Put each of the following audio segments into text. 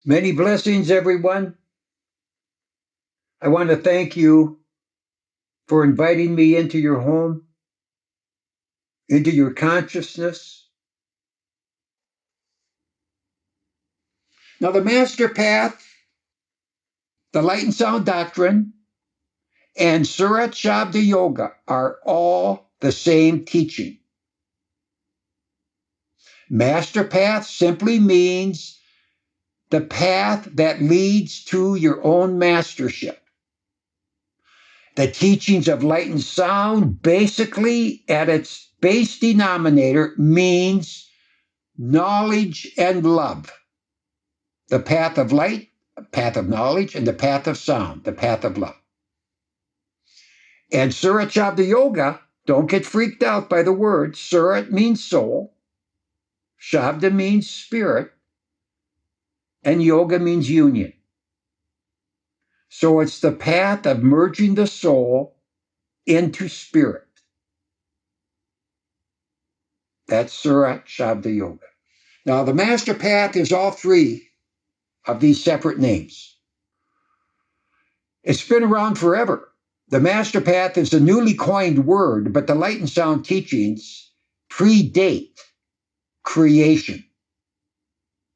Many blessings, everyone. I want to thank you for inviting me into your home, into your consciousness. Now, the MasterPath, the Light and Sound Doctrine, and Surat Shabda Yoga are all the same teaching. MasterPath simply means the path that leads to your own mastership. The teachings of Light and Sound, basically at its base denominator, means knowledge and love. The path of light, the path of knowledge, and the path of sound, the path of love. And Surat Shabda Yoga, don't get freaked out by the word. Surat means soul, Shabda means spirit, and Yoga means union. So it's the path of merging the soul into spirit. That's Surat Shabda Yoga. Now, the Master Path is all three of these separate names. It's been around forever. The Master Path is a newly coined word, but the Light and Sound teachings predate creation.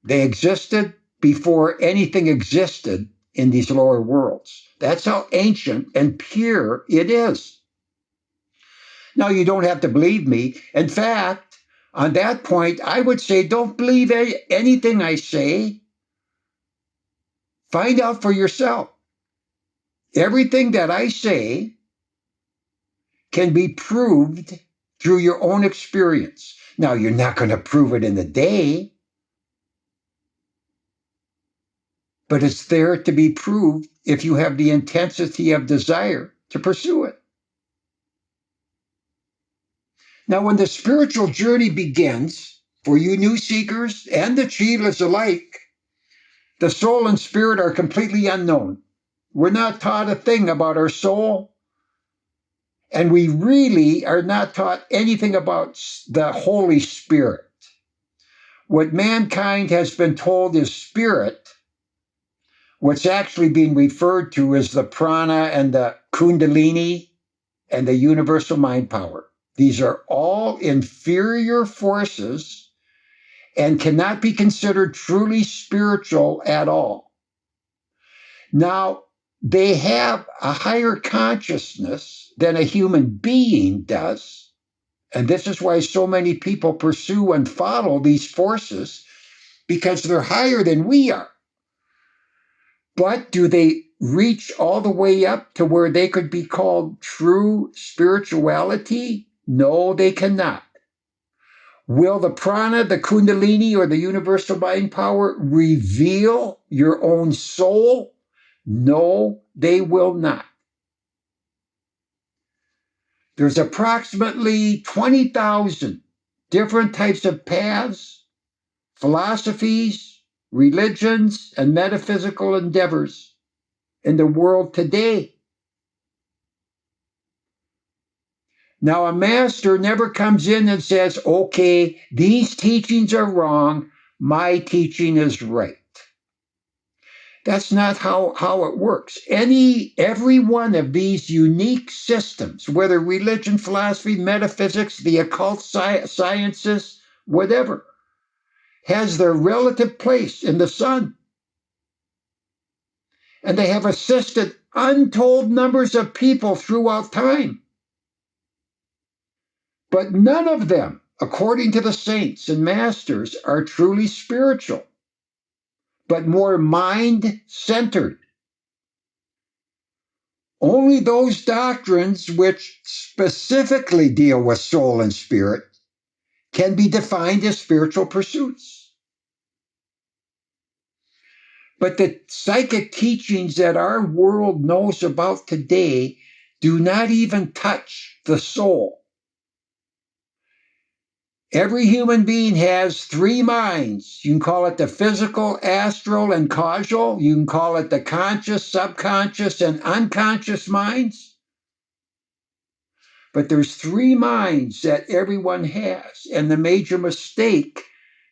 They existed before anything existed in these lower worlds. That's how ancient and pure it is. Now, you don't have to believe me. In fact, on that point, I would say don't believe anything I say. Find out for yourself. Everything that I say can be proved through your own experience. Now, you're not going to prove it in a day, but it's there to be proved if you have the intensity of desire to pursue it. Now, when the spiritual journey begins, for you new seekers and achievers alike, the soul and spirit are completely unknown. We're not taught a thing about our soul, and we really are not taught anything about the Holy Spirit. What mankind has been told is spirit. What's actually being referred to is the prana and the kundalini and the universal mind power. These are all inferior forces and cannot be considered truly spiritual at all. Now, they have a higher consciousness than a human being does, and this is why so many people pursue and follow these forces, because they're higher than we are. But do they reach all the way up to where they could be called true spirituality? No, they cannot. Will the prana, the kundalini, or the universal mind power reveal your own soul? No, they will not. There's approximately 20,000 different types of paths, philosophies, religions, and metaphysical endeavors in the world today. Now, a master never comes in and says, okay, these teachings are wrong, my teaching is right. That's not how it works. Every one of these unique systems, whether religion, philosophy, metaphysics, the occult sciences, whatever, has their relative place in the sun. And they have assisted untold numbers of people throughout time. But none of them, according to the saints and masters, are truly spiritual, but more mind-centered. Only those doctrines which specifically deal with soul and spirit can be defined as spiritual pursuits. But the psychic teachings that our world knows about today do not even touch the soul. Every human being has three minds. You can call it the physical, astral, and causal. You can call it the conscious, subconscious, and unconscious minds. But there's three minds that everyone has. And the major mistake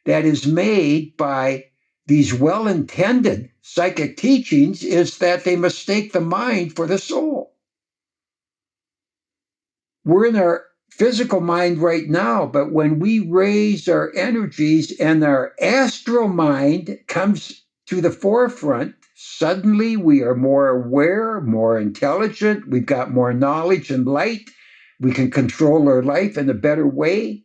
that is made by these well-intended psychic teachings is that they mistake the mind for the soul. We're in our physical mind right now, but when we raise our energies and our astral mind comes to the forefront, suddenly we are more aware, more intelligent, we've got more knowledge and light, we can control our life in a better way.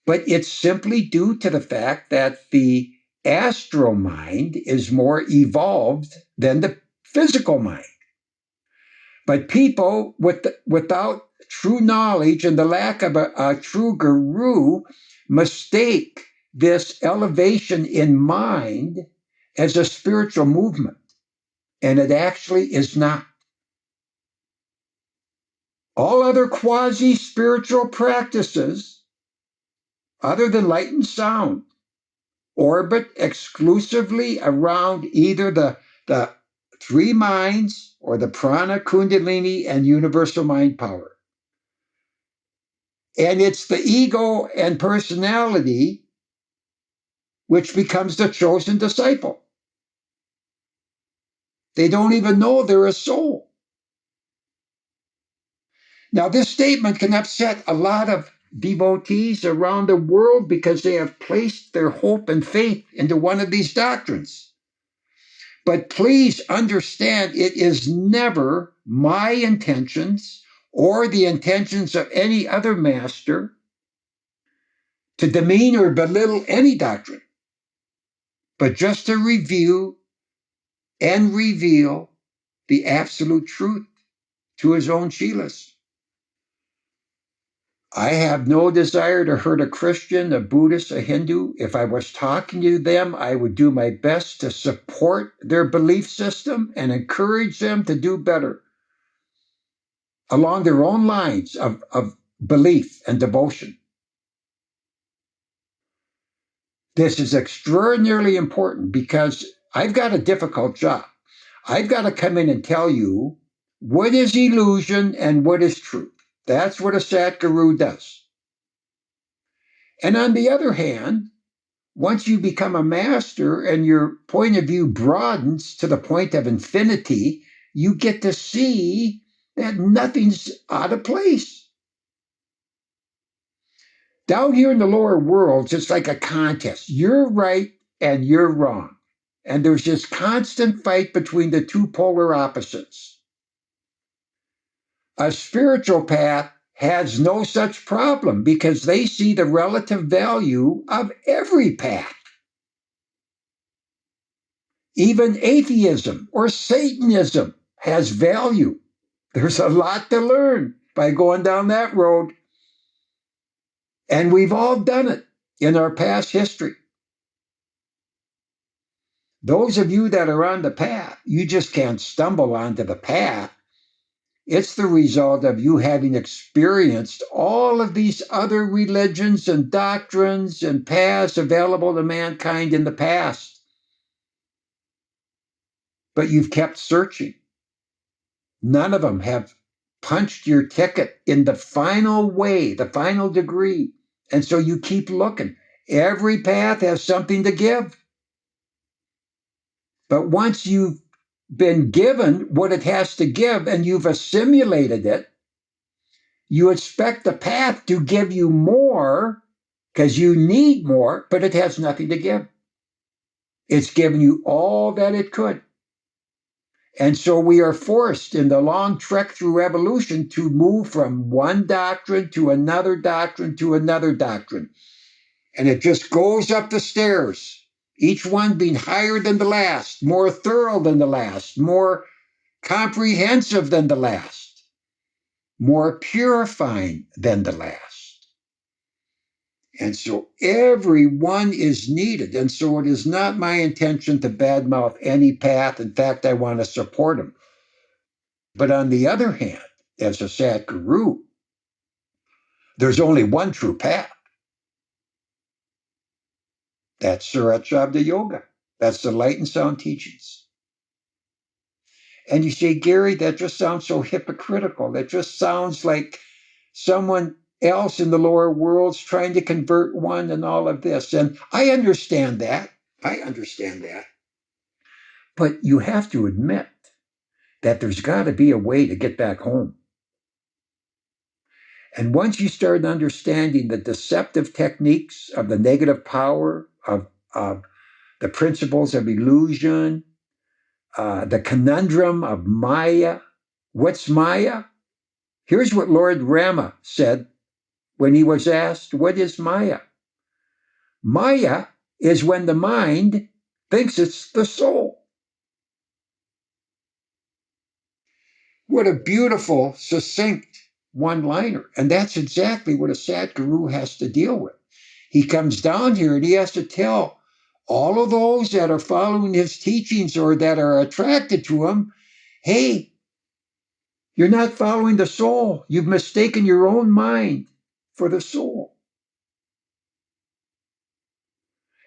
But it's simply due to the fact that the astral mind is more evolved than the physical mind. But people without true knowledge and the lack of a true guru mistake this elevation in mind as a spiritual movement. And it actually is not. All other quasi-spiritual practices, other than light and sound, orbit exclusively around either the three minds or the prana, kundalini, and universal mind power. And it's the ego and personality which becomes the chosen disciple. They don't even know they're a soul. Now, this statement can upset a lot of devotees around the world because they have placed their hope and faith into one of these doctrines. But please understand, it is never my intentions or the intentions of any other master to demean or belittle any doctrine, but just to review and reveal the absolute truth to his own Shilas. I have no desire to hurt a Christian, a Buddhist, a Hindu. If I was talking to them, I would do my best to support their belief system and encourage them to do better along their own lines of belief and devotion. This is extraordinarily important because I've got a difficult job. I've got to come in and tell you what is illusion and what is truth. That's what a Sat Guru does. And on the other hand, once you become a master and your point of view broadens to the point of infinity, you get to see that nothing's out of place. Down here in the lower worlds, it's like a contest. You're right and you're wrong. And there's this constant fight between the two polar opposites. A spiritual path has no such problem because they see the relative value of every path. Even atheism or Satanism has value. There's a lot to learn by going down that road. And we've all done it in our past history. Those of you that are on the path, you just can't stumble onto the path. It's the result of you having experienced all of these other religions and doctrines and paths available to mankind in the past. But you've kept searching. None of them have punched your ticket in the final way, the final degree. And so you keep looking. Every path has something to give. But once you've been given what it has to give and you've assimilated it, you expect the path to give you more because you need more, but it has nothing to give. It's given you all that it could. And so we are forced in the long trek through evolution to move from one doctrine to another doctrine to another doctrine. And it just goes up the stairs, each one being higher than the last, more thorough than the last, more comprehensive than the last, more purifying than the last. And so everyone is needed. And so it is not my intention to badmouth any path. In fact, I want to support them. But on the other hand, as a Sat Guru, there's only one true path. That's Surat Shabda Yoga. That's the light and sound teachings. And you say, Gary, that just sounds so hypocritical. That just sounds like someone else in the lower worlds trying to convert one and all of this. And I understand that. But you have to admit that there's got to be a way to get back home. And once you start understanding the deceptive techniques of the negative power of the principles of illusion, the conundrum of Maya. What's Maya? Here's what Lord Rama said when he was asked, what is Maya? Maya is when the mind thinks it's the soul. What a beautiful, succinct one-liner. And that's exactly what a Satguru has to deal with. He comes down here and he has to tell all of those that are following his teachings or that are attracted to him, hey, you're not following the soul. You've mistaken your own mind for the soul.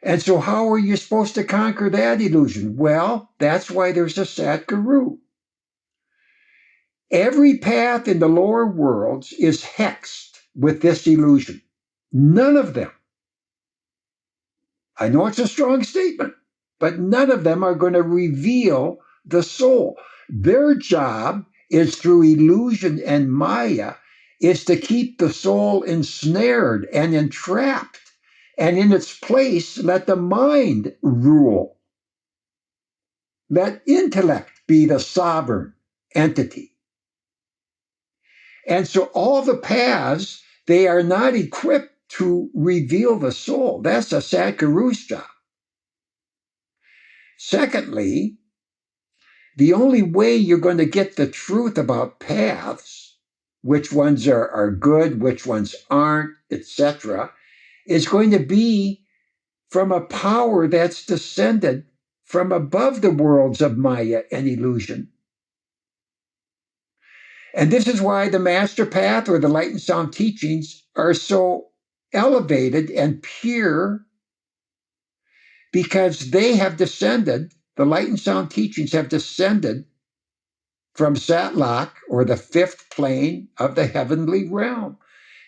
And so how are you supposed to conquer that illusion? Well, that's why there's a Satguru. Every path in the lower worlds is hexed with this illusion. None of them. I know it's a strong statement, but none of them are going to reveal the soul. Their job is through illusion and Maya is to keep the soul ensnared and entrapped, and in its place, let the mind rule. Let intellect be the sovereign entity. And so all the paths, they are not equipped to reveal the soul. That's a Satguru's job. Secondly, the only way you're going to get the truth about paths, which ones are good, which ones aren't, etc., is going to be from a power that's descended from above the worlds of Maya and illusion. And this is why the MasterPath or the Light and Sound teachings are so elevated and pure, because they have descended, the Light and Sound teachings have descended from Satlak, or the fifth plane of the heavenly realm.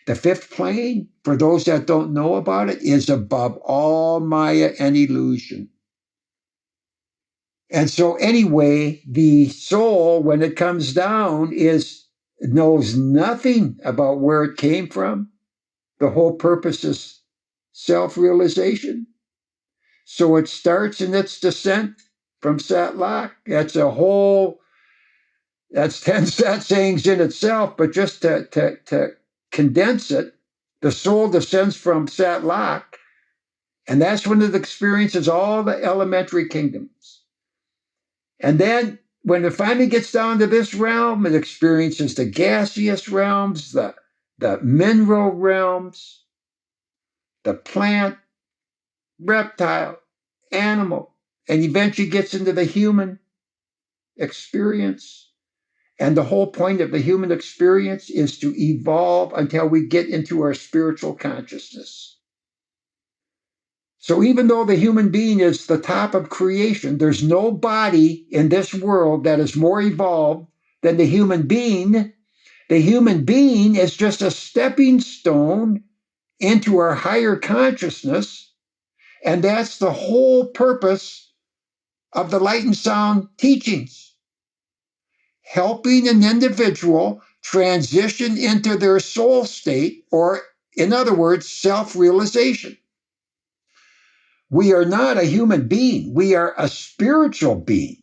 The fifth plane, for those that don't know about it, is above all Maya and illusion. And so anyway, the soul, when it comes down, knows nothing about where it came from. The whole purpose is self-realization. So it starts in its descent from Satlak. That's 10 Sat sayings in itself, but just to condense it, the soul descends from Satlak, and that's when it experiences all the elementary kingdoms. And then when it finally gets down to this realm, it experiences the gaseous realms, the mineral realms, the plant, reptile, animal, and eventually gets into the human experience. And the whole point of the human experience is to evolve until we get into our spiritual consciousness. So even though the human being is the top of creation, there's no body in this world that is more evolved than the human being. The human being is just a stepping stone into our higher consciousness, and that's the whole purpose of the Light and Sound teachings. Helping an individual transition into their soul state, or in other words, self-realization. We are not a human being. We are a spiritual being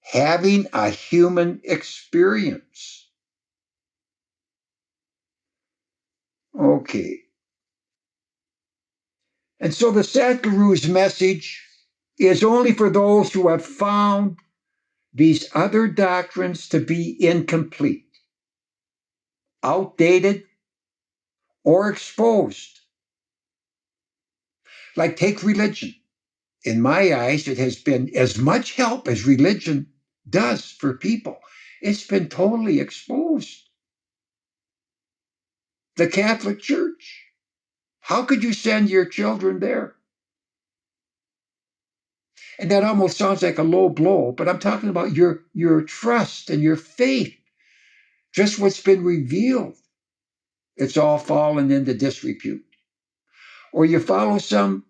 having a human experience. Okay. And so the Satguru's message is only for those who have found these other doctrines to be incomplete, outdated, or exposed. Like take religion. In my eyes, it has been as much help as religion does for people. It's been totally exposed. The Catholic Church. How could you send your children there? And that almost sounds like a low blow, but I'm talking about your trust and your faith. Just what's been revealed it's all fallen into disrepute. Or you follow some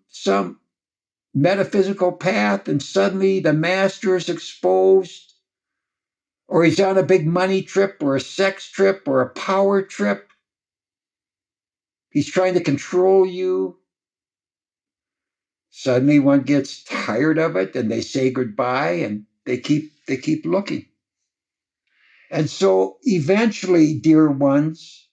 metaphysical path and suddenly the master is exposed, or he's on a big money trip or a sex trip or a power trip. He's trying to control you. Suddenly one gets tired of it and they say goodbye and they keep looking. And so eventually, dear ones,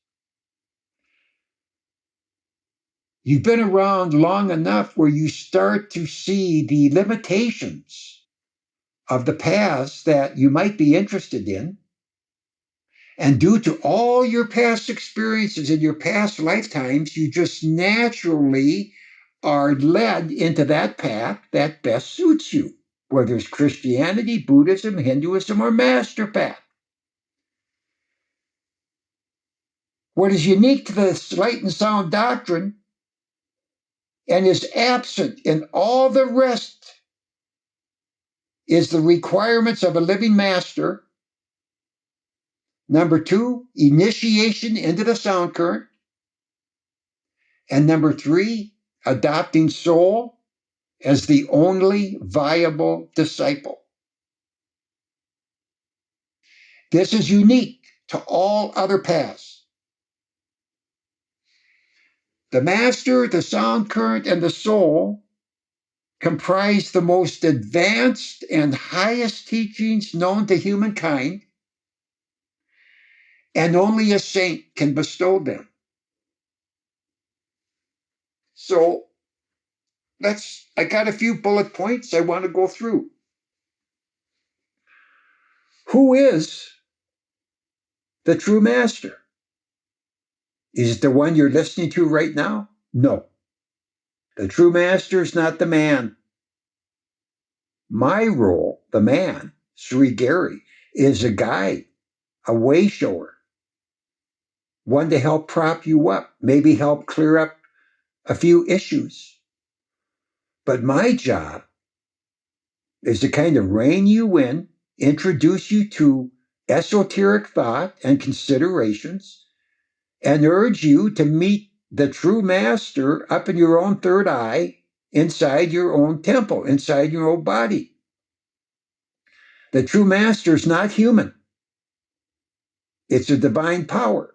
you've been around long enough where you start to see the limitations of the paths that you might be interested in. And due to all your past experiences in your past lifetimes, you just naturally are led into that path that best suits you, whether it's Christianity, Buddhism, Hinduism, or MasterPath. What is unique to the light and sound doctrine and is absent in all the rest is the requirements of a living master. Number 2, initiation into the sound current. And number 3, adopting soul as the only viable disciple. This is unique to all other paths. The master, the sound current, and the soul comprise the most advanced and highest teachings known to humankind, and only a saint can bestow them. So I got a few bullet points I want to go through. Who is the true master? Is it the one you're listening to right now? No. The true master is not the man. My role, the man, Sri Gary, is a guide, a way shower, one to help prop you up, maybe help clear up a few issues. But my job is to kind of rein you in, introduce you to esoteric thought and considerations, and urge you to meet the true master up in your own third eye, inside your own temple, inside your own body. The true master is not human. It's a divine power.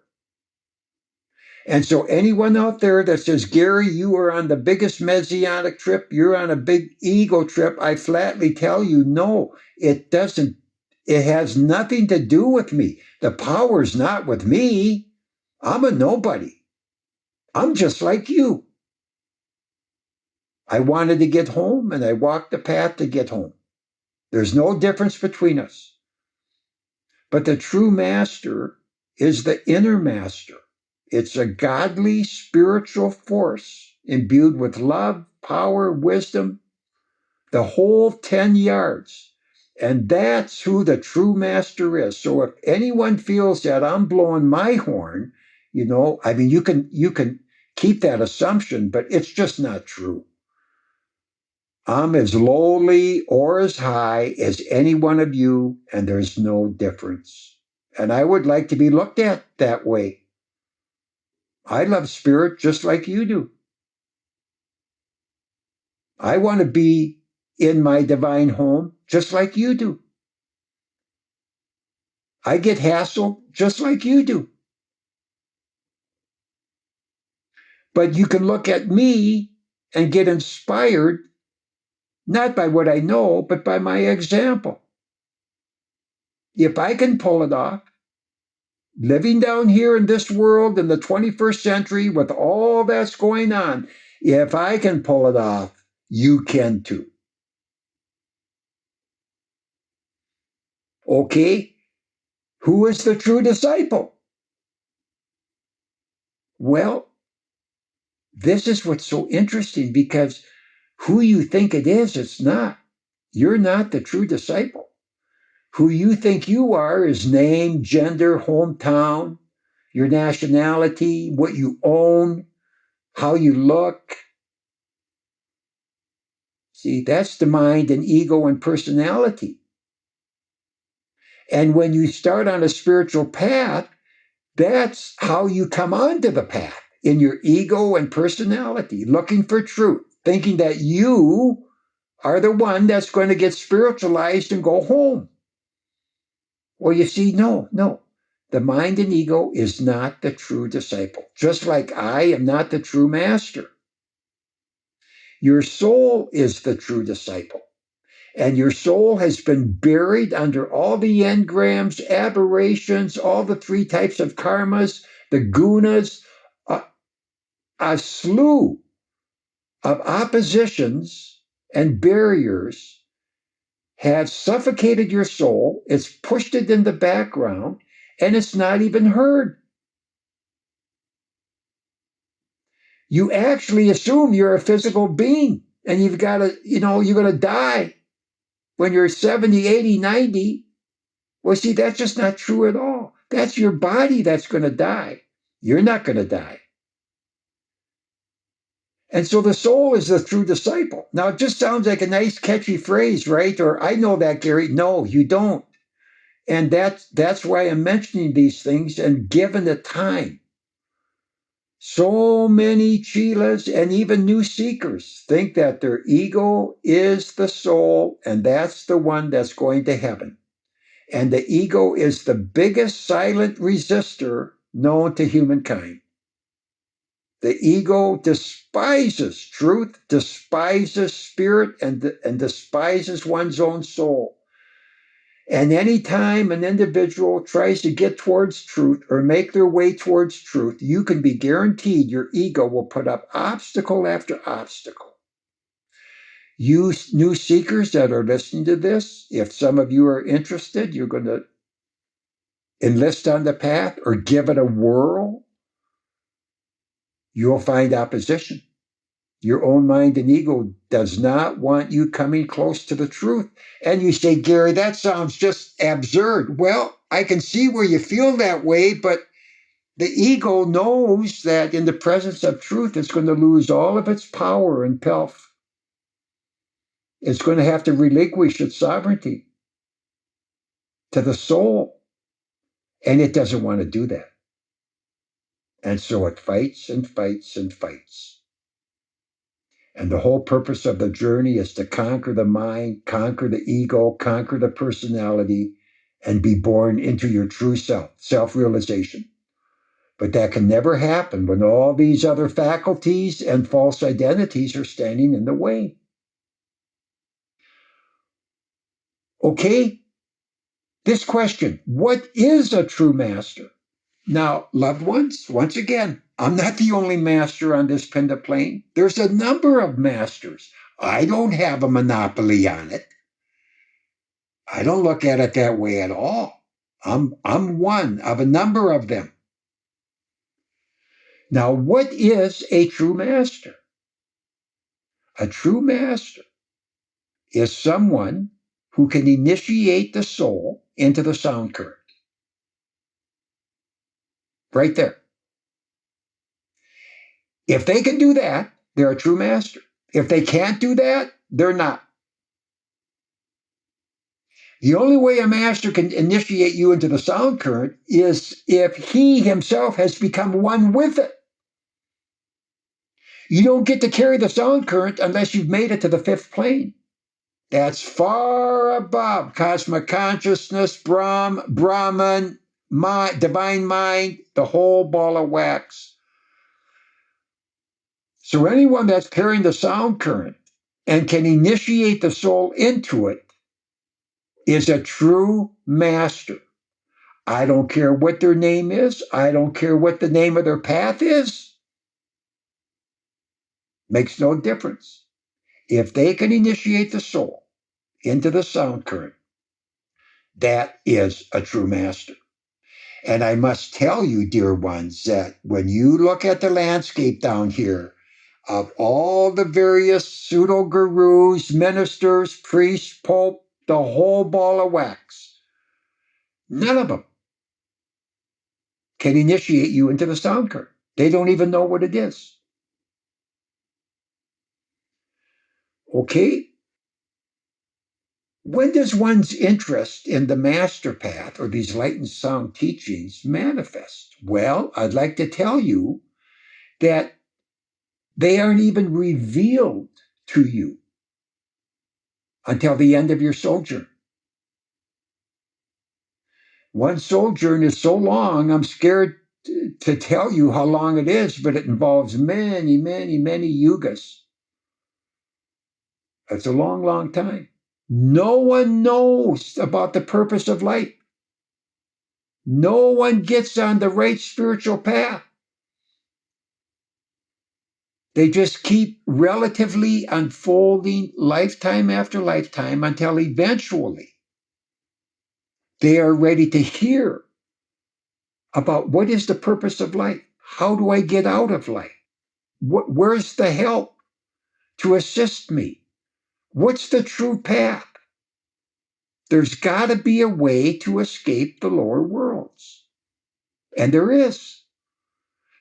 And so anyone out there that says, Gary, you are on the biggest messianic trip, you're on a big ego trip, I flatly tell you, no, it doesn't. It has nothing to do with me. The power's not with me. I'm a nobody. I'm just like you. I wanted to get home and I walked the path to get home. There's no difference between us. But the true master is the inner master. It's a godly spiritual force imbued with love, power, wisdom, the whole 10 yards. And that's who the true master is. So if anyone feels that I'm blowing my horn, you can keep that assumption, but it's just not true. I'm as lowly or as high as any one of you, and there's no difference. And I would like to be looked at that way. I love spirit just like you do. I want to be in my divine home just like you do. I get hassled just like you do. But you can look at me and get inspired, not by what I know, but by my example. If I can pull it off, living down here in this world in the 21st century with all that's going on, if I can pull it off, you can too. Okay, who is the true disciple? Well, this is what's so interesting, because who you think it is, it's not. You're not the true disciple. Who you think you are is name, gender, hometown, your nationality, what you own, how you look. See, that's the mind and ego and personality. And when you start on a spiritual path, That's how you come onto the path, in your ego and personality, looking for truth, thinking that you are the one that's going to get spiritualized and go home. Well, you see, no. The mind and ego is not the true disciple, just like I am not the true master. Your soul is the true disciple. And your soul has been buried under all the engrams, aberrations, all the 3 types of karmas, the gunas, a slew of oppositions and barriers have suffocated your soul. It's pushed it in the background, and it's not even heard. You actually assume you're a physical being, and you've got to, you're going to die when you're 70, 80, 90. Well, see, that's just not true at all. That's your body that's going to die. You're not going to die. And so the soul is the true disciple. Now, it just sounds like a nice, catchy phrase, right? Or I know that, Gary. No, you don't. And that's why I'm mentioning these things and given the time. So many chelas and even new seekers think that their ego is the soul, and that's the one that's going to heaven. And the ego is the biggest silent resistor known to humankind. The ego despises truth, despises spirit, and despises one's own soul. And anytime an individual tries to get towards truth or make their way towards truth, you can be guaranteed your ego will put up obstacle after obstacle. You new seekers that are listening to this, if some of you are interested, you're going to enlist on the path or give it a whirl, you'll find opposition. Your own mind and ego does not want you coming close to the truth. And you say, Gary, that sounds just absurd. Well, I can see where you feel that way, but the ego knows that in the presence of truth, it's going to lose all of its power and pelf. It's going to have to relinquish its sovereignty to the soul. And it doesn't want to do that. And so it fights and fights and fights. And the whole purpose of the journey is to conquer the mind, conquer the ego, conquer the personality, and be born into your true self, self-realization. But that can never happen when all these other faculties and false identities are standing in the way. Okay? This question, what is a true master? Now, loved ones, once again, I'm not the only master on this Pinda plane. There's a number of masters. I don't have a monopoly on it. I don't look at it that way at all. I'm one of a number of them. Now, what is a true master? A true master is someone who can initiate the soul into the sound current. Right there. If they can do that, they're a true master. If they can't do that, they're not. The only way a master can initiate you into the sound current is if he himself has become one with it. You don't get to carry the sound current unless you've made it to the 5th plane. That's far above cosmic consciousness, Brahman, divine mind, the whole ball of wax. So anyone that's carrying the sound current and can initiate the soul into it is a true master. I don't care what their name is. I don't care what the name of their path is. Makes no difference. If they can initiate the soul into the sound current, that is a true master. And I must tell you, dear ones, that when you look at the landscape down here of all the various pseudo-gurus, ministers, priests, pope, the whole ball of wax, none of them can initiate you into the sound current. They don't even know what it is. Okay? When does one's interest in the MasterPath or these light and sound teachings manifest? Well, I'd like to tell you that they aren't even revealed to you until the end of your sojourn. One sojourn is so long, I'm scared to tell you how long it is, but it involves many, many, many yugas. It's a long, long time. No one knows about the purpose of life. No one gets on the right spiritual path. They just keep relatively unfolding lifetime after lifetime until eventually they are ready to hear about what is the purpose of life. How do I get out of life? Where's the help to assist me? What's the true path? There's got to be a way to escape the lower worlds. And there is.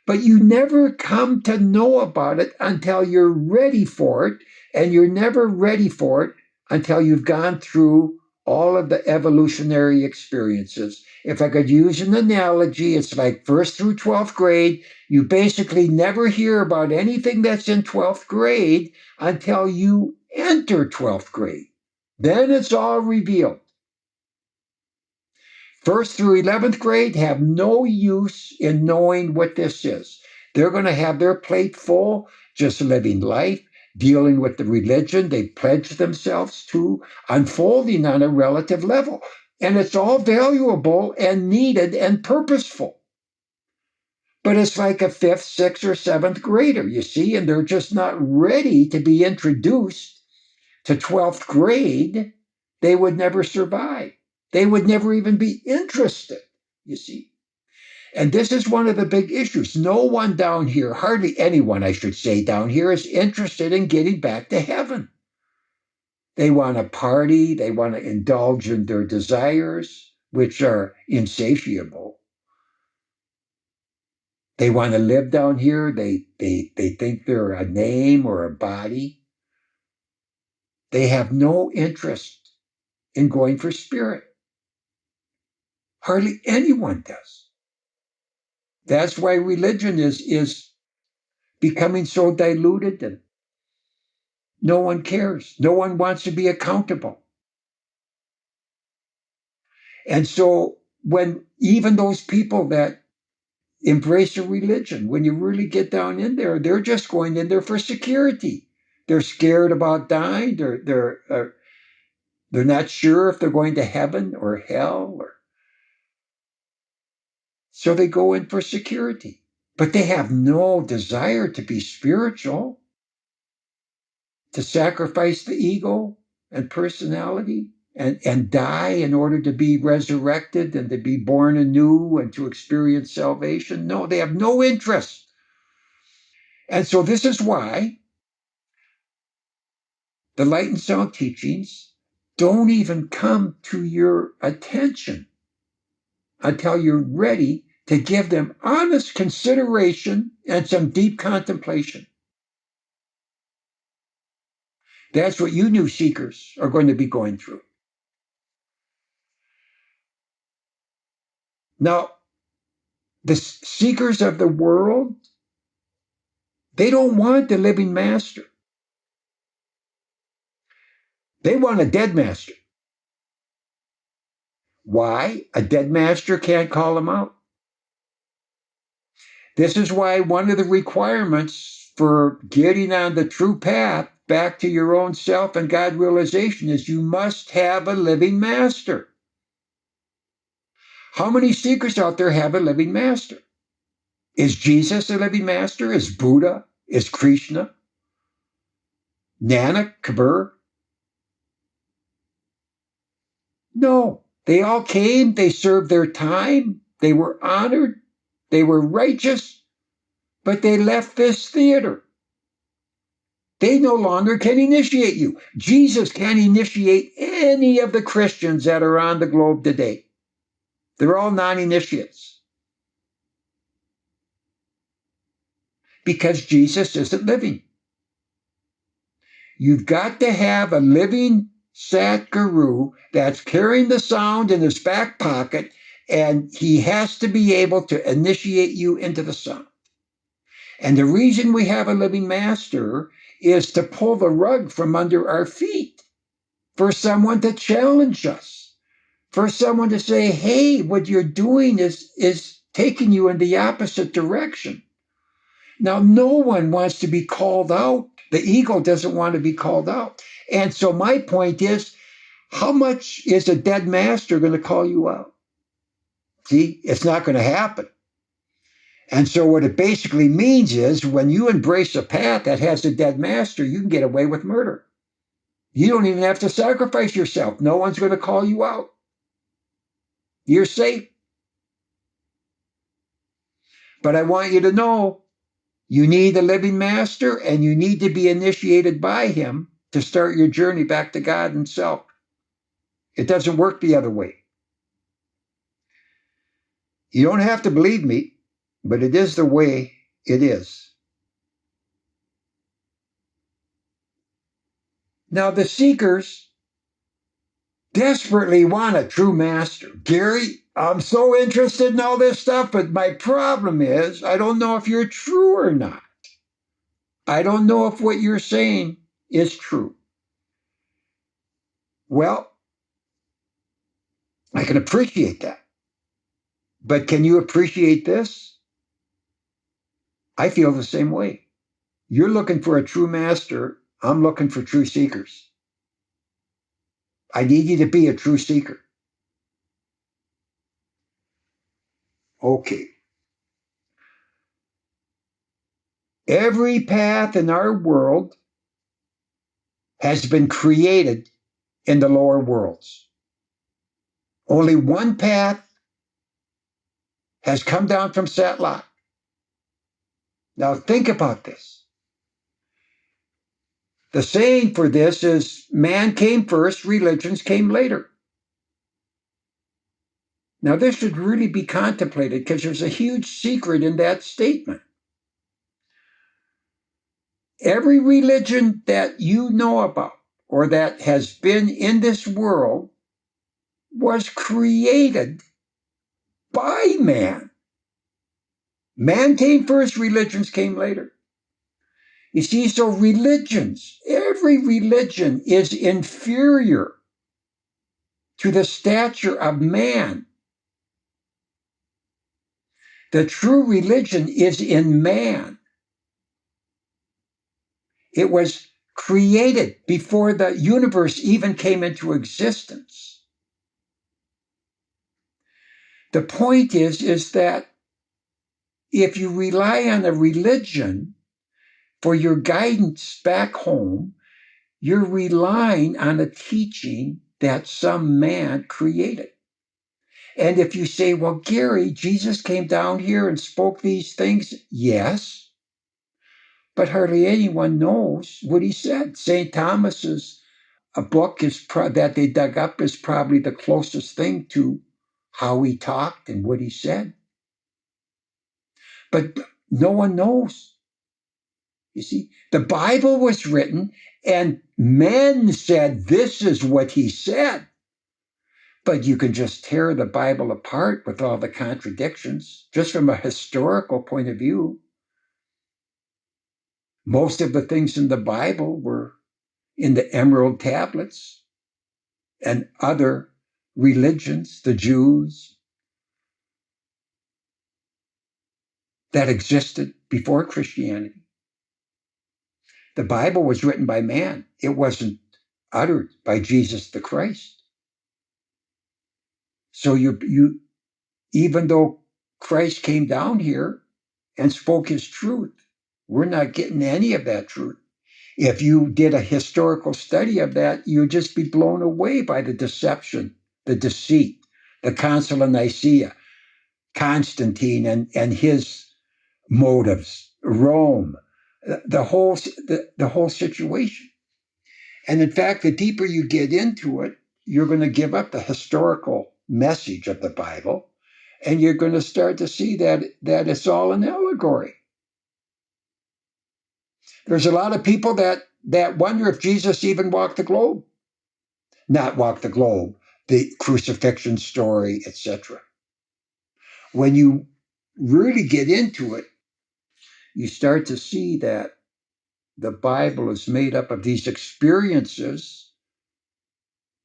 But you never come to know about it until you're ready for it. And you're never ready for it until you've gone through all of the evolutionary experiences. If I could use an analogy, it's like 1st through 12th grade. You basically never hear about anything that's in 12th grade until you enter 12th grade. Then it's all revealed. 1st through 11th grade have no use in knowing what this is. They're going to have their plate full, just living life, dealing with the religion they pledged themselves to, unfolding on a relative level. And it's all valuable and needed and purposeful. But it's like a 5th, 6th, or 7th grader, you see, and they're just not ready to be introduced to 12th grade. They would never survive. They would never even be interested, you see. And this is one of the big issues. No one down here, hardly anyone, I should say, down here is interested in getting back to heaven. They want to party. They want to indulge in their desires, which are insatiable. They want to live down here. They think they're a name or a body. They have no interest in going for spirit. Hardly anyone does. That's why religion is becoming so diluted and no one cares. No one wants to be accountable. And so when even those people that embrace a religion, when you really get down in there, they're just going in there for security. They're scared about dying. They're not sure if they're going to heaven or hell. So they go in for security. But they have no desire to be spiritual, to sacrifice the ego and personality and die in order to be resurrected and to be born anew and to experience salvation. No, they have no interest. And so this is why the light and sound teachings don't even come to your attention until you're ready to give them honest consideration and some deep contemplation. That's what you new seekers are going to be going through. Now, the seekers of the world, they don't want the living master. They want a dead master. Why? A dead master can't call them out. This is why one of the requirements for getting on the true path back to your own self and God realization is you must have a living master. How many seekers out there have a living master? Is Jesus a living master? Is Buddha? Is Krishna? Nanak, Kabir? No. They all came, they served their time, they were honored, they were righteous, but they left this theater. They no longer can initiate you. Jesus can't initiate any of the Christians that are on the globe today. They're all non-initiates. Because Jesus isn't living. You've got to have a living Sat Guru that's carrying the sound in his back pocket, and he has to be able to initiate you into the sound. And the reason we have a living master is to pull the rug from under our feet, for someone to challenge us, for someone to say, hey, what you're doing is taking you in the opposite direction. Now, no one wants to be called out. The ego doesn't want to be called out. And so my point is, how much is a dead master going to call you out? See, it's not going to happen. And so what it basically means is when you embrace a path that has a dead master, you can get away with murder. You don't even have to sacrifice yourself. No one's going to call you out. You're safe. But I want you to know, you need a living master, and you need to be initiated by him to start your journey back to God and self. It doesn't work the other way. You don't have to believe me, but it is the way it is. Now, the seekers desperately want a true master. Gary, I'm so interested in all this stuff, but my problem is I don't know if you're true or not. I don't know if what you're saying is true. Well, I can appreciate that. But can you appreciate this? I feel the same way. You're looking for a true master. I'm looking for true seekers. I need you to be a true seeker. Okay. Every path in our world has been created in the lower worlds. Only one path has come down from Satlat. Now think about this. The saying for this is man came first, religions came later. Now this should really be contemplated because there's a huge secret in that statement. Every religion that you know about or that has been in this world was created by man. Man came first, religions came later. You see, so religions, every religion is inferior to the stature of man. The true religion is in man. It was created before the universe even came into existence. The point is that if you rely on a religion for your guidance back home, you're relying on a teaching that some man created. And if you say, well, Gary, Jesus came down here and spoke these things, yes, but hardly anyone knows what he said. St. Thomas's book that they dug up is probably the closest thing to how he talked and what he said. But no one knows. You see, the Bible was written and men said, this is what he said. But you can just tear the Bible apart with all the contradictions, just from a historical point of view. Most of the things in the Bible were in the emerald tablets and other religions, the Jews, that existed before Christianity. The Bible was written by man. It wasn't uttered by Jesus the Christ. So you even though Christ came down here and spoke his truth, we're not getting any of that truth. If you did a historical study of that, you'd just be blown away by the deception, the deceit, the Council of Nicaea, Constantine and his motives, Rome, the whole situation. And in fact, the deeper you get into it, you're going to give up the historical message of the Bible, and you're going to start to see that it's all an allegory. There's a lot of people that wonder if Jesus even walked the globe. not walk the globe, the crucifixion story, etc. When you really get into it, you start to see that the Bible is made up of these experiences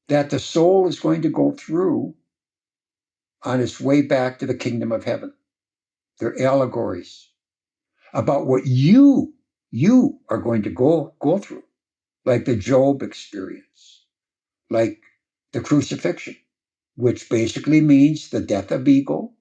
that the soul is going to go through on its way back to the kingdom of heaven. They're allegories about what you are going to go through, like the Job experience, like the crucifixion, which basically means the death of ego,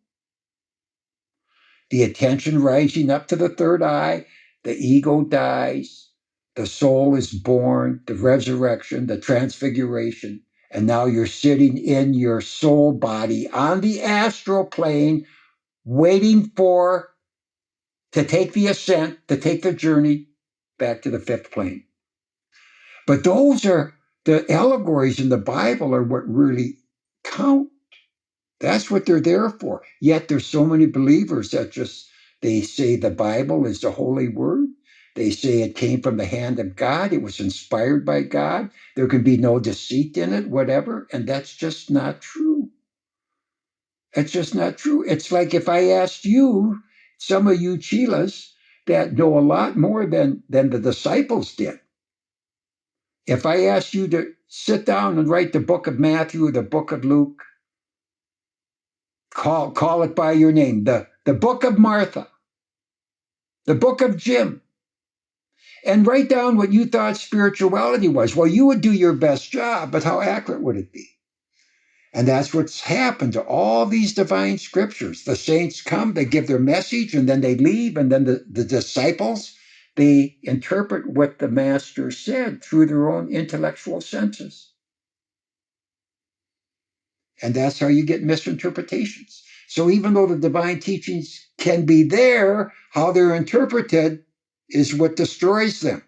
the attention rising up to the third eye, the ego dies, the soul is born, the resurrection, the transfiguration, and now you're sitting in your soul body on the astral plane, waiting to take the ascent, to take the journey back to the fifth plane. But those are the allegories in the Bible are what really count. That's what they're there for. Yet there's so many believers that they say the Bible is the holy word. They say it came from the hand of God. It was inspired by God. There can be no deceit in it, whatever. And that's just not true. It's just not true. It's like if I asked you, some of you chelas that know a lot more than the disciples did. If I asked you to sit down and write the book of Matthew or the book of Luke, call it by your name, the book of Martha, the book of Jim, and write down what you thought spirituality was. Well, you would do your best job, but how accurate would it be? And that's what's happened to all these divine scriptures. The saints come, they give their message, and then they leave, and then the disciples, they interpret what the master said through their own intellectual senses. And that's how you get misinterpretations. So even though the divine teachings can be there, how they're interpreted is what destroys them.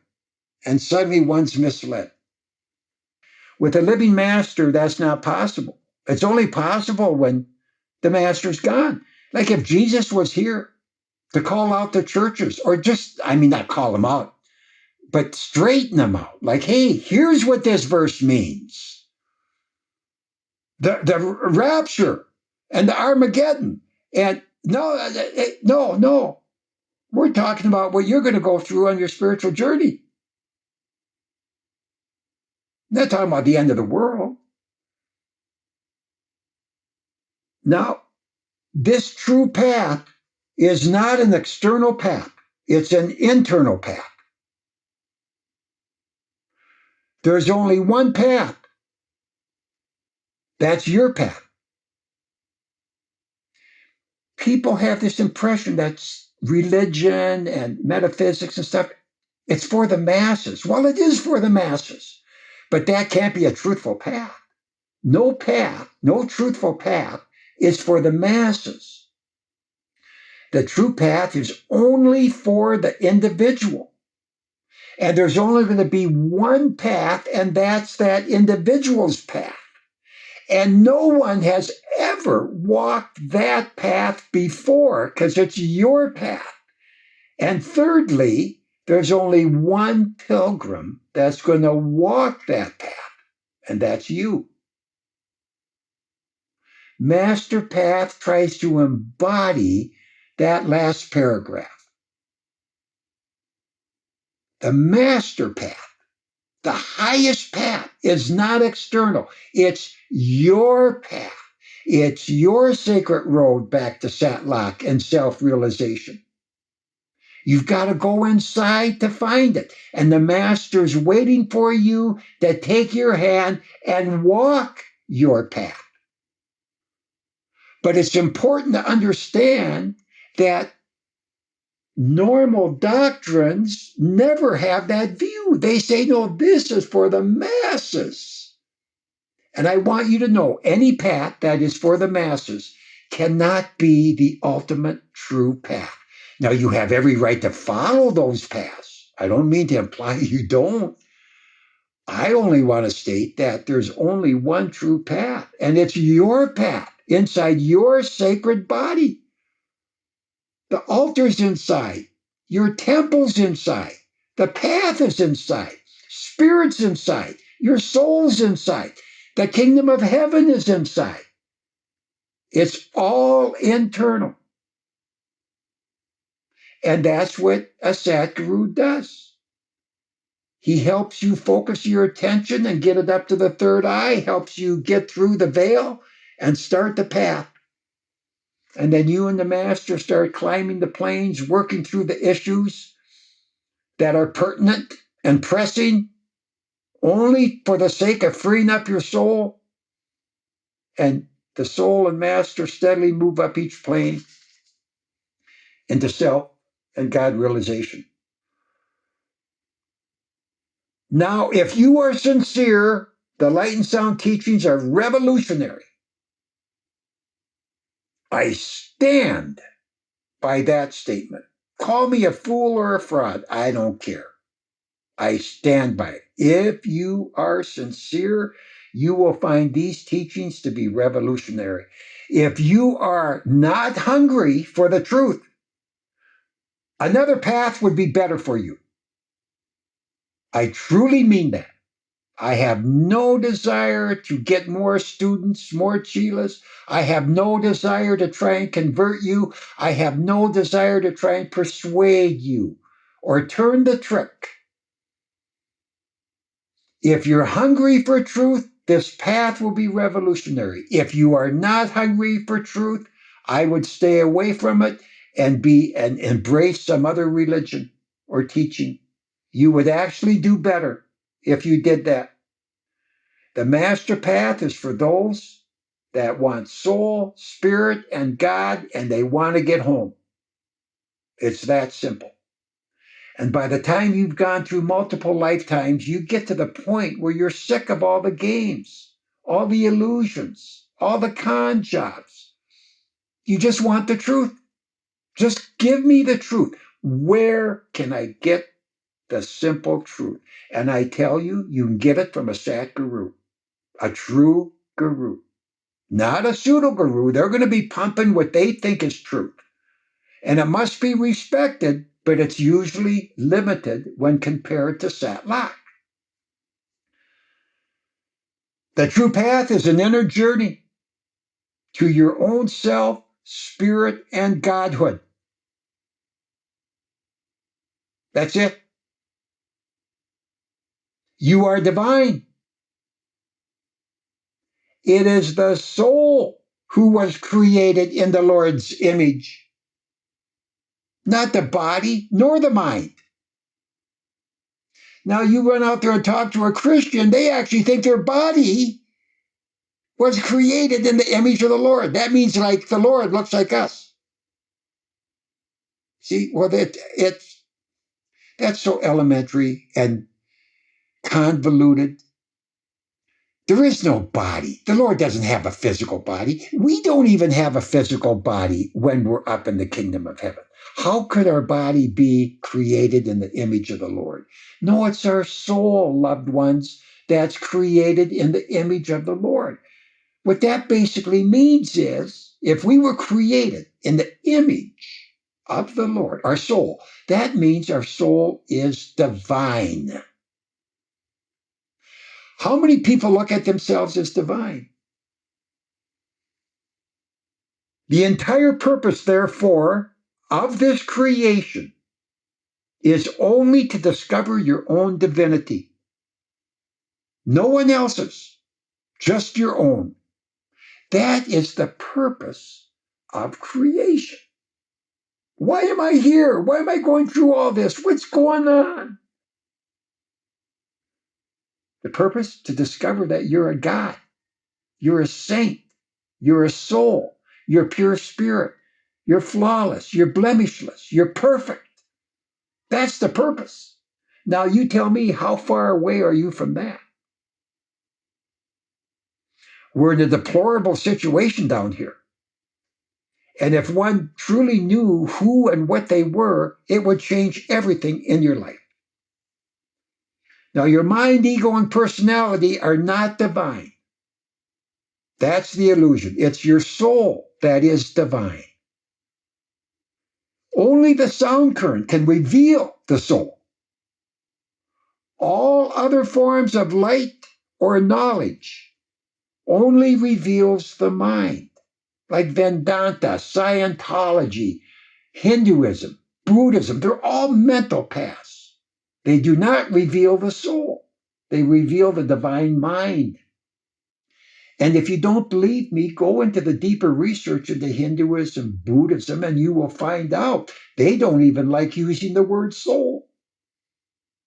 And suddenly one's misled. With a living master, that's not possible. It's only possible when the master's gone. Like if Jesus was here to call out the churches, or not call them out, but straighten them out. Like, hey, here's what this verse means. The rapture and the Armageddon. And no. We're talking about what you're going to go through on your spiritual journey. Not talking about the end of the world. Now, this true path is not an external path. It's an internal path. There's only one path. That's your path. People have this impression that religion and metaphysics and stuff, it's for the masses. Well, it is for the masses, but that can't be a truthful path. No truthful path is for the masses. The true path is only for the individual. And there's only going to be one path, and that's that individual's path. And no one has ever walked that path before because it's your path. And thirdly, there's only one pilgrim that's going to walk that path, and that's you. MasterPath tries to embody that last paragraph. The master path, the highest path, is not external. It's your path. It's your sacred road back to Satlak and self-realization. You've got to go inside to find it. And the master's waiting for you to take your hand and walk your path. But it's important to understand that normal doctrines never have that view. They say, no, this is for the masses. And I want you to know, any path that is for the masses cannot be the ultimate true path. Now, you have every right to follow those paths. I don't mean to imply you don't. I only want to state that there's only one true path, and it's your path inside your sacred body. The altar's inside. Your temple's inside. The path is inside. Spirit's inside. Your soul's inside. The kingdom of heaven is inside. It's all internal. And that's what a Satguru does. He helps you focus your attention and get it up to the third eye, helps you get through the veil and start the path. And then you and the master start climbing the planes, working through the issues that are pertinent and pressing only for the sake of freeing up your soul. And the soul and master steadily move up each plane into self and God realization. Now, if you are sincere, the light and sound teachings are revolutionary. I stand by that statement. Call me a fool or a fraud. I don't care. I stand by it. If you are sincere, you will find these teachings to be revolutionary. If you are not hungry for the truth, another path would be better for you. I truly mean that. I have no desire to get more students, more chelas. I have no desire to try and convert you. I have no desire to try and persuade you or turn the trick. If you're hungry for truth, this path will be revolutionary. If you are not hungry for truth, I would stay away from it and embrace some other religion or teaching. You would actually do better if you did that. The master path is for those that want soul, spirit, and God, and they want to get home. It's that simple. And by the time you've gone through multiple lifetimes, you get to the point where you're sick of all the games, all the illusions, all the con jobs. You just want the truth. Just give me the truth. Where can I get the simple truth? And I tell you, you can get it from a Satguru, a true guru, not a pseudo guru. They're going to be pumping what they think is truth. And it must be respected, but it's usually limited when compared to Satlak. The true path is an inner journey to your own self, spirit, and godhood. That's it. You are divine. It is the soul who was created in the Lord's image, not the body nor the mind. Now you run out there and talk to a Christian, they actually think their body was created in the image of the Lord. That means like the Lord looks like us. See, well, that's so elementary and convoluted. There is no body. The Lord doesn't have a physical body. We don't even have a physical body when we're up in the kingdom of heaven. How could our body be created in the image of the Lord? No, it's our soul, loved ones, that's created in the image of the Lord. What that basically means is, if we were created in the image of the Lord, our soul, that means our soul is divine. How many people look at themselves as divine? The entire purpose, therefore, of this creation is only to discover your own divinity. No one else's, just your own. That is the purpose of creation. Why am I here? Why am I going through all this? What's going on? The purpose? To discover that you're a God. You're a saint. You're a soul. You're pure spirit. You're flawless. You're blemishless. You're perfect. That's the purpose. Now you tell me, how far away are you from that? We're in a deplorable situation down here. And if one truly knew who and what they were, it would change everything in your life. Now, your mind, ego, and personality are not divine. That's the illusion. It's your soul that is divine. Only the sound current can reveal the soul. All other forms of light or knowledge only reveals the mind, like Vedanta, Scientology, Hinduism, Buddhism. They're all mental paths. They do not reveal the soul. They reveal the divine mind. And if you don't believe me, go into the deeper research into Hinduism, Buddhism, and you will find out they don't even like using the word soul.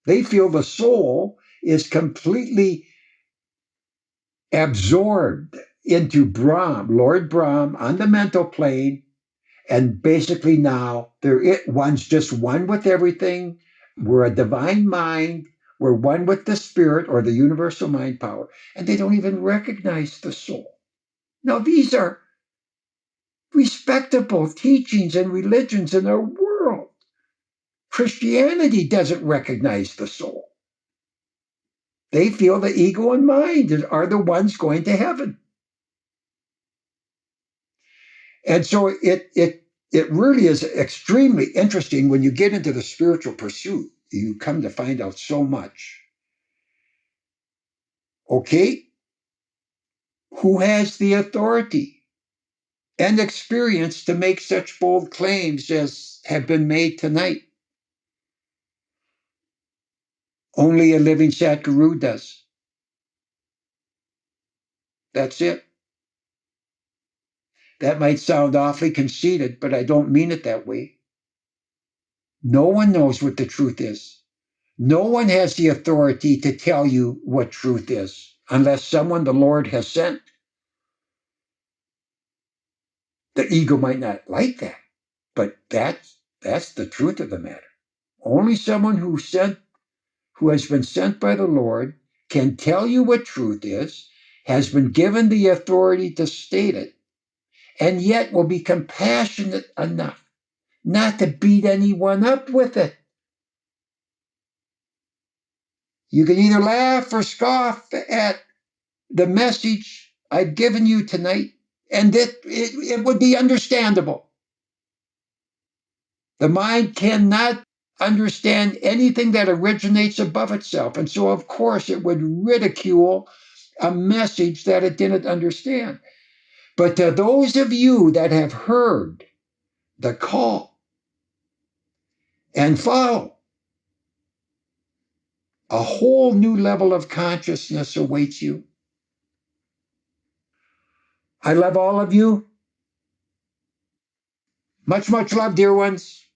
They feel the soul is completely absorbed into Brahm, Lord Brahm, on the mental plane. And basically now one's just one with everything. We're a divine mind. We're one with the spirit or the universal mind power. And they don't even recognize the soul. Now, these are respectable teachings and religions in our world. Christianity doesn't recognize the soul. They feel the ego and mind are the ones going to heaven. And so it really is extremely interesting when you get into the spiritual pursuit. You come to find out so much. Okay? Who has the authority and experience to make such bold claims as have been made tonight? Only a living Satguru does. That's it. That might sound awfully conceited, but I don't mean it that way. No one knows what the truth is. No one has the authority to tell you what truth is, unless someone the Lord has sent. The ego might not like that, but that's the truth of the matter. Only someone who has been sent by the Lord can tell you what truth is, has been given the authority to state it, and yet will be compassionate enough not to beat anyone up with it. You can either laugh or scoff at the message I've given you tonight, and it would be understandable. The mind cannot understand anything that originates above itself, and so of course it would ridicule a message that it didn't understand. But to those of you that have heard the call and follow, a whole new level of consciousness awaits you. I love all of you. Much, much love, dear ones.